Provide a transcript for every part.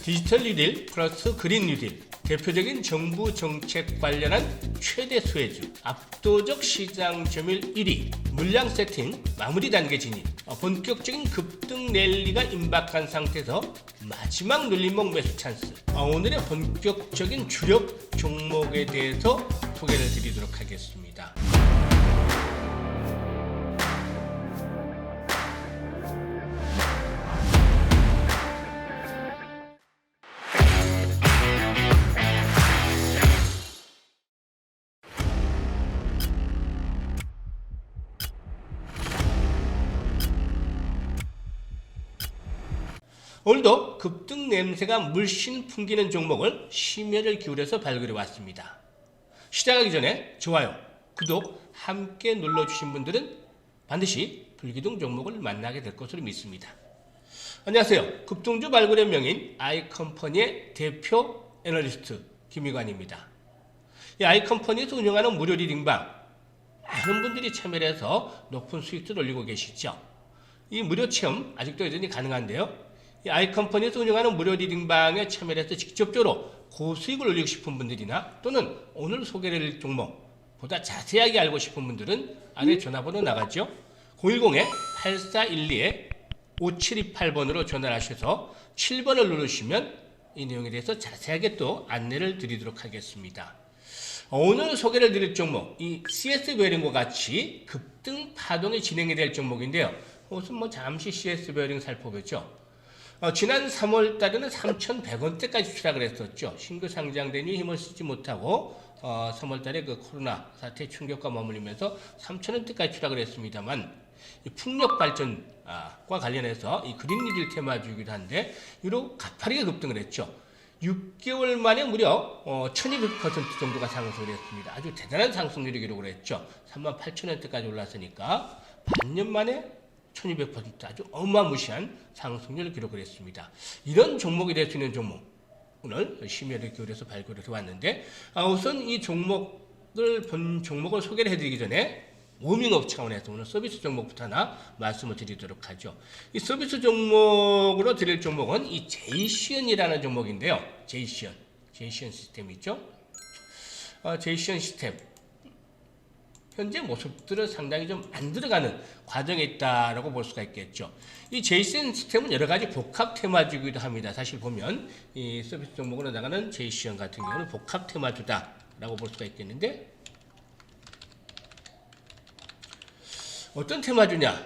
디지털 뉴딜 플러스 그린 뉴딜, 대표적인 정부 정책 관련한 최대 수혜주, 압도적 시장 점유율 1위, 물량 세팅 마무리 단계 진입, 본격적인 급등 랠리가 임박한 상태에서 마지막 눌림목 매수 찬스. 오늘의 본격적인 주력 종목에 대해서 소개를 드리도록 하겠습니다. 오늘도 급등 냄새가 물씬 풍기는 종목을 심혈을 기울여서 발굴해 왔습니다. 시작하기 전에 좋아요, 구독 함께 눌러주신 분들은 반드시 불기둥 종목을 만나게 될 것으로 믿습니다. 안녕하세요. 급등주 발굴의 명인 아이컴퍼니의 대표 애널리스트 김희관입니다. 이 아이컴퍼니에서 운영하는 무료 리딩방, 많은 분들이 참여를 해서 높은 수익을 올리고 계시죠. 이 무료 체험 아직도 여전히 가능한데요. 이 아이컴퍼니에서 운영하는 무료 리딩방에 참여를 해서 직접적으로 고수익을 올리고 싶은 분들이나 또는 오늘 소개를 종목보다 자세하게 알고 싶은 분들은 아래 전화번호 나가죠. 010-8412-5728번으로 전화를 하셔서 7번을 누르시면 이 내용에 대해서 자세하게 또 안내를 드리도록 하겠습니다. 오늘 소개를 드릴 종목, 이 CS 베어링과 같이 급등 파동이 진행이 될 종목인데요. 우선 잠시 CS 베어링 살펴보죠. 지난 3월 달에는 3,100원대까지 추락을 했었죠. 신규 상장된 이후 힘을 쓰지 못하고 3월 달에 그 코로나 사태 충격과 맞물리면서 3,000원대까지 추락을 했습니다만, 이 풍력 발전과 관련해서 이 그린 뉴딜 테마주이기도 한데 유로 가파르게 급등을 했죠. 6개월 만에 무려 1,200% 정도가 상승을 했습니다. 아주 대단한 상승률을 기록을 했죠. 38,000원대까지 올랐으니까 반년 만에 1200% 아주 어마무시한 상승률을 기록을 했습니다. 이런 종목이 될 수 있는 종목, 오늘 심혈을 기울여서 발굴을 해왔는데, 우선 이 종목을 소개를 해드리기 전에 워밍업 차원에서 오늘 서비스 종목부터 하나 말씀을 드리도록 하죠. 이 서비스 종목으로 드릴 종목은 이 제이시언이라는 종목인데요. 제이시언 시스템 있죠? 제이시언 시스템 현재 모습들은 상당히 좀 안 들어가는 과정에 있다라고 볼 수가 있겠죠. 이 제이시언 시스템은 여러 가지 복합 테마주이기도 합니다. 사실 보면 이 서비스 종목으로 나가는 제이시언 같은 경우는 복합 테마주다라고 볼 수가 있겠는데, 어떤 테마주냐면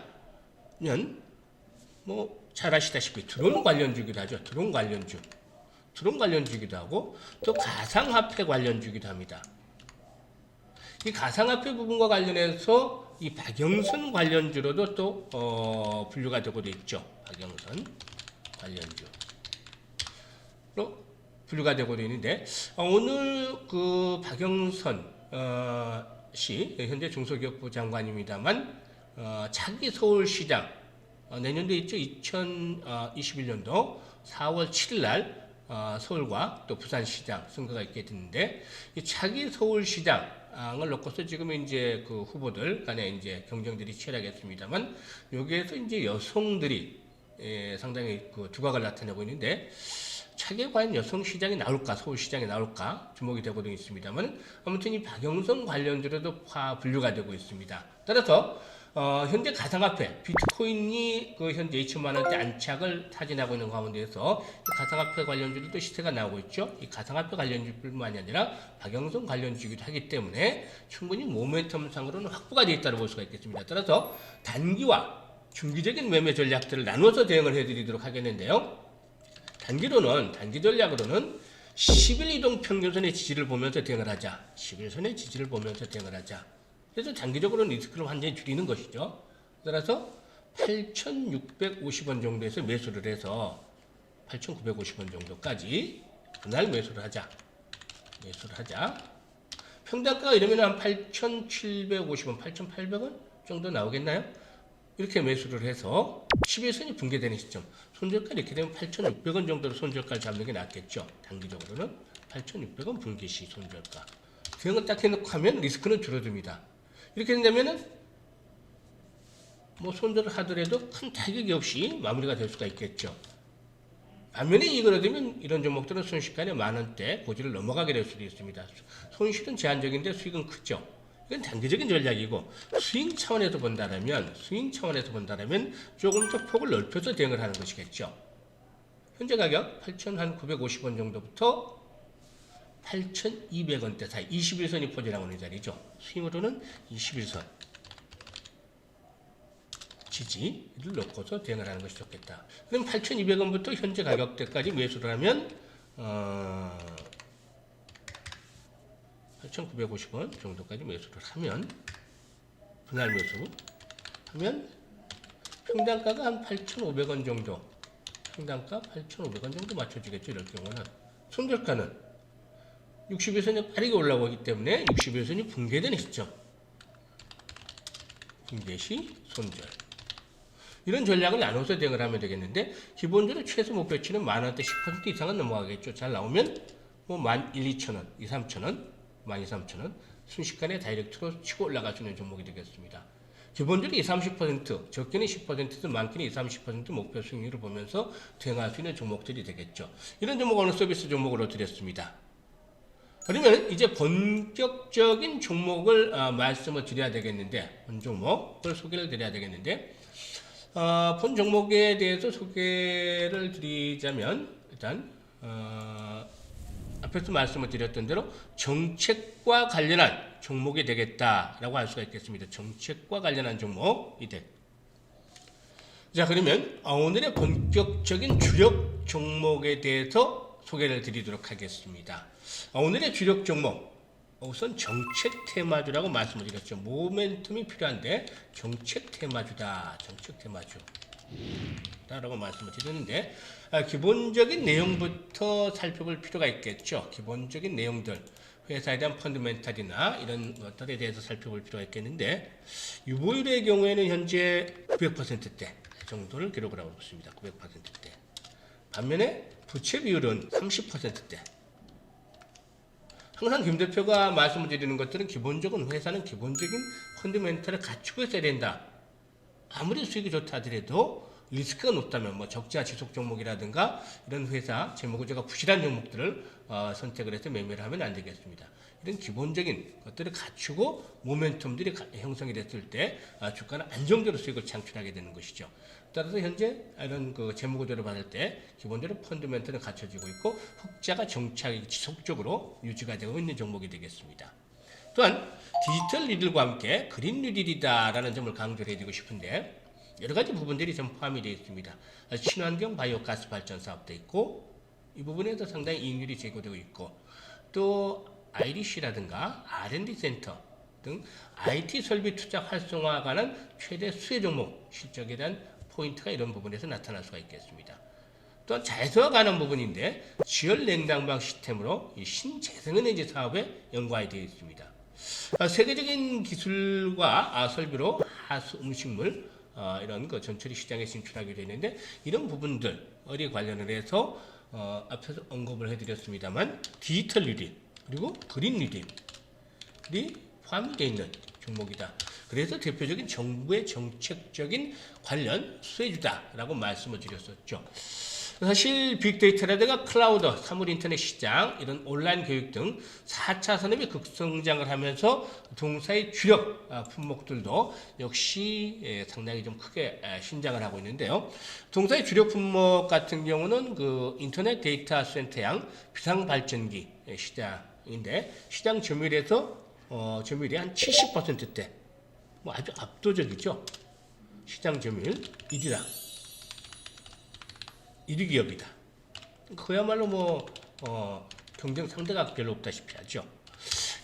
잘 아시다시피 드론 관련주기도 하죠. 드론 관련주기도 하고 또 가상화폐 관련주기도 합니다. 이 가상화폐 부분과 관련해서 이 박영선 관련주로도 또 분류가 되고도 있죠. 박영선 관련주로 분류가 되고도 있는데, 오늘 그 박영선 씨 현재 중소기업부 장관입니다만, 차기 서울시장 내년도에 있죠. 2021년도 4월 7일 날 서울과 또 부산시장 선거가 있게 됐는데, 이 차기 서울시장을 놓고서 지금 이제 그 후보들 간에 이제 경쟁들이 치열하겠습니다만, 여기에서 이제 여성들이 상당히 그 두각을 나타내고 있는데, 차기에 과연 여성시장이 나올까, 서울시장이 나올까 주목이 되고도 있습니다만, 아무튼 이 박영선 관련주로도 분류가 되고 있습니다. 따라서 현재 가상화폐, 비트코인이 그 현재 2천만 원대 안착을 타진하고 있는 가운데에서 가상화폐 관련주도 시세가 나오고 있죠. 이 가상화폐 관련주뿐만이 아니라 박영선 관련주이기도 하기 때문에 충분히 모멘텀상으로는 확보가 되어 있다고 볼 수가 있겠습니다. 따라서 단기와 중기적인 매매 전략들을 나누어서 대응을 해드리도록 하겠는데요. 단기 전략으로는 10일 이동 평균선의 지지를 보면서 대응을 하자. 11선의 지지를 보면서 대응을 하자. 그래서 장기적으로는 리스크를 완전히 줄이는 것이죠. 따라서 8,650원 정도에서 매수를 해서 8,950원 정도까지 그날 매수를 하자. 평단가가 이러면 한 8,750원, 8,800원 정도 나오겠나요? 이렇게 매수를 해서 11선이 붕괴되는 시점, 손절가 이렇게 되면 8,600원 정도로 손절가를 잡는 게 낫겠죠. 단기적으로는 8,600원 붕괴 시 손절가. 대응을 딱 해놓고 하면 리스크는 줄어듭니다. 이렇게 된다면은 손절을 하더라도 큰 타격이 없이 마무리가 될 수가 있겠죠. 반면에 이익을 얻으면 이런 종목들은 순식간에 만원대 고지를 넘어가게 될 수도 있습니다. 손실은 제한적인데 수익은 크죠. 이건 단기적인 전략이고 스윙 차원에서 본다면 조금 더 폭을 넓혀서 대응을 하는 것이겠죠. 현재 가격 8,950원 정도부터 8,200원대 사이 21선이 포진하고 있는 자리죠. 스윙으로는 21선 지지를 놓고서 대응을 하는 것이 좋겠다. 그럼 8,200원부터 현재 가격대까지 매수를 하면 8,950원 정도까지 매수를 하면 분할 매수 하면 평단가가 한 8,500원 정도, 평단가 8,500원 정도 맞춰지겠죠. 이럴 경우는 손절가는 61선이 빠르게 올라오기 때문에 61선이 붕괴되는 시점, 붕괴 시 손절. 이런 전략을 나눠서 대응을 하면 되겠는데, 기본적으로 최소 목표치는 만원대 10% 이상은 넘어가겠죠. 잘 나오면 뭐 11,200원, 23,000원, 12,300원 순식간에 다이렉트로 치고 올라갈 수 있는 종목이 되겠습니다. 기본적으로 20-30%, 적게는 10%, 많게는 20-30% 목표 수익률을 보면서 대응할 수 있는 종목들이 되겠죠. 이런 종목 오늘 서비스 종목으로 드렸습니다. 그러면 이제 본격적인 종목을 말씀을 드려야 되겠는데, 본 종목을 소개를 드려야 되겠는데, 본 종목에 대해서 소개를 드리자면 일단 앞에서 말씀을 드렸던 대로 정책과 관련한 종목이 되겠다라고 할 수가 있겠습니다. 정책과 관련한 종목이 돼. 자, 그러면 오늘의 본격적인 주력 종목에 대해서 소개를 드리도록 하겠습니다. 오늘의 주력 종목, 우선 정책 테마주라고 말씀을 드렸죠. 모멘텀이 필요한데 정책 테마주다. 정책 테마주 라고 말씀을 드렸는데, 기본적인 내용부터 살펴볼 필요가 있겠죠. 기본적인 내용들, 회사에 대한 펀드멘탈이나 이런 것들에 대해서 살펴볼 필요가 있겠는데, 유보율의 경우에는 현재 900%대 정도를 기록을 하고 있습니다. 900%대. 반면에 부채 비율은 30%대. 항상 김 대표가 말씀을 드리는 것들은 기본적인 회사는 기본적인 펀드멘탈을 갖추고 있어야 된다. 아무리 수익이 좋다 하더라도 리스크가 높다면 뭐 적자 지속 종목이라든가 이런 회사 재무구조가 부실한 종목들을 선택을 해서 매매를 하면 안 되겠습니다. 이런 기본적인 것들을 갖추고 모멘텀들이 형성이 됐을 때 주가는 안정적으로 수익을 창출하게 되는 것이죠. 따라서 현재 이런 그 재무구조를 받을 때 기본적으로 펀드멘트는 갖춰지고 있고 흑자가 정착이 지속적으로 유지가 되고 있는 종목이 되겠습니다. 또한 디지털 리들과 함께 그린 리들이다라는 점을 강조를 해드리고 싶은데, 여러 가지 부분들이 좀 포함이 되어 있습니다. 친환경 바이오가스 발전 사업도 있고, 이 부분에서 상당히 이익률이 제고되고 있고, 또 IDC라든가 R&D 센터 등 IT 설비 투자 활성화에 관한 최대 수혜 종목 실적에 대한 포인트가 이런 부분에서 나타날 수가 있겠습니다. 또한 자회사와 관한 부분인데, 지열 냉난방 시스템으로 이 신재생에너지 사업에 연관이 되어 있습니다. 세계적인 기술과 설비로 하수 음식물 이런 그 전처리 시장에 진출하게 되는데, 이런 부분들에 관련을 해서 앞에서 언급을 해드렸습니다만 디지털 리딩 그리고 그린 리딩이 포함이 되어 있는 종목이다. 그래서 대표적인 정부의 정책적인 관련 수혜주다라고 말씀을 드렸었죠. 사실 빅데이터라든가 클라우드, 사물 인터넷 시장, 이런 온라인 교육 등 4차 산업이 급성장을 하면서 동사의 주력 품목들도 역시 상당히 좀 크게 신장을 하고 있는데요. 동사의 주력 품목 같은 경우는 그 인터넷 데이터 센터형 비상발전기 시장인데, 시장 점유율에서 점유율이 한 70%대, 뭐 아주 압도적이죠. 시장 점유율 1위다. 1위 기업이다. 그야말로 뭐 경쟁 상대가 별로 없다시피 하죠.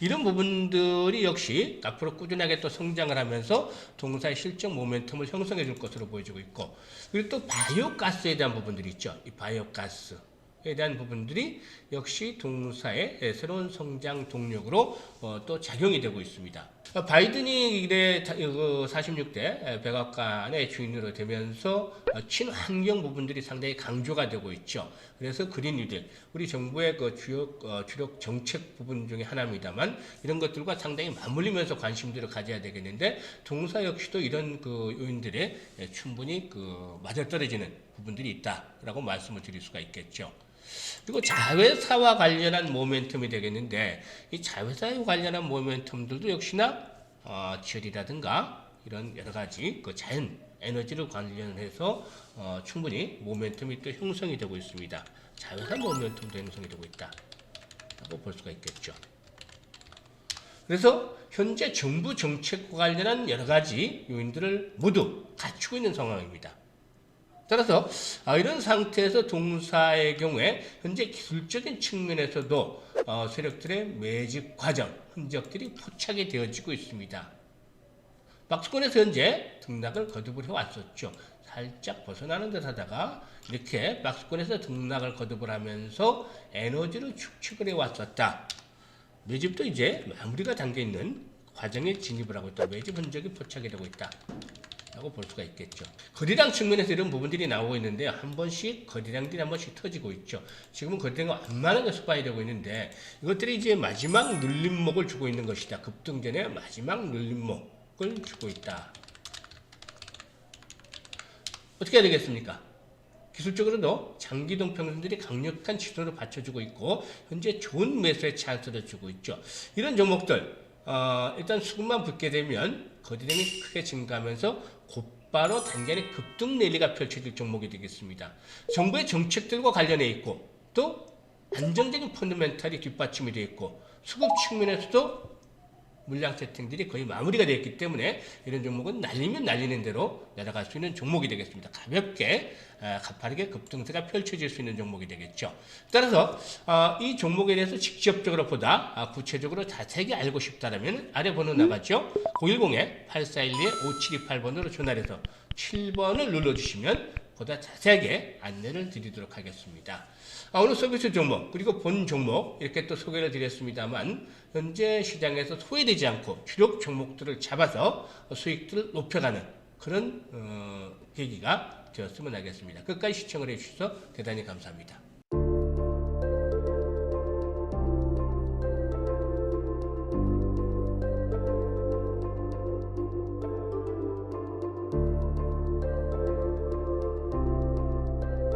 이런 부분들이 역시 앞으로 꾸준하게 또 성장을 하면서 동사의 실적 모멘텀을 형성해 줄 것으로 보여지고 있고, 그리고 또 바이오가스에 대한 부분들이 있죠. 이 바이오가스에 대한 부분들이 역시 동사의 새로운 성장 동력으로 또 작용이 되고 있습니다. 바이든이 이래 46대 백악관의 주인으로 되면서 친환경 부분들이 상당히 강조가 되고 있죠. 그래서 그린 뉴딜, 우리 정부의 그 주력 정책 부분 중에 하나입니다만 이런 것들과 상당히 맞물리면서 관심들을 가져야 되겠는데 동사 역시도 이런 그 요인들에 충분히 그 맞아떨어지는 부분들이 있다라고 말씀을 드릴 수가 있겠죠. 그리고 자회사와 관련한 모멘텀이 되겠는데 이 자회사와 관련한 모멘텀들도 역시나 지열이라든가 이런 여러 가지 그 자연 에너지를 관련해서 충분히 모멘텀이 또 형성이 되고 있습니다. 자회사 모멘텀도 형성이 되고 있다라고 볼 수가 있겠죠. 그래서 현재 정부 정책과 관련한 여러 가지 요인들을 모두 갖추고 있는 상황입니다. 따라서 이런 상태에서 동사의 경우에 현재 기술적인 측면에서도 세력들의 매집 과정, 흔적들이 포착이 되어지고 있습니다. 박스권에서 현재 등락을 거듭을 해왔었죠. 살짝 벗어나는 듯 하다가 이렇게 박스권에서 등락을 거듭을 하면서 에너지를 축적을 해왔었다. 매집도 이제 마무리가 담겨있는 과정에 진입을 하고 있다. 매집 흔적이 포착이 되고 있다 라고 볼 수가 있겠죠. 거래량 측면에서 이런 부분들이 나오고 있는데 한 번씩 거래량들이 한 번씩 터지고 있죠. 지금은 거래량이 완만하게 소화이 되고 있는데 이것들이 이제 마지막 눌림목을 주고 있는 것이다. 급등전의 마지막 눌림목을 주고 있다. 어떻게 해야 되겠습니까? 기술적으로도 장기동 평선들이 강력한 지도를 받쳐주고 있고 현재 좋은 매수의 찬스를 주고 있죠. 이런 종목들 일단 수급만 붙게 되면 거래량이 크게 증가하면서 곧바로 단기간에 급등 랠리가 펼쳐질 종목이 되겠습니다. 정부의 정책들과 관련해 있고 또 안정적인 펀더멘탈이 뒷받침이 되어 있고 수급 측면에서도 물량 세팅들이 거의 마무리가 되어 있기 때문에 이런 종목은 날리면 날리는 대로 내려갈 수 있는 종목이 되겠습니다. 가볍게 가파르게 급등세가 펼쳐질 수 있는 종목이 되겠죠. 따라서 이 종목에 대해서 직접적으로 보다 구체적으로 자세히 알고 싶다면 아래 번호 나가죠. 010-8412-5728번으로 전화해서 7번을 눌러주시면 보다 자세하게 안내를 드리도록 하겠습니다. 오늘 서비스 종목 그리고 본 종목 이렇게 또 소개를 드렸습니다만 현재 시장에서 소외되지 않고 주력 종목들을 잡아서 수익들을 높여가는 그런 계기가 되었으면 하겠습니다. 끝까지 시청을 해주셔서 대단히 감사합니다.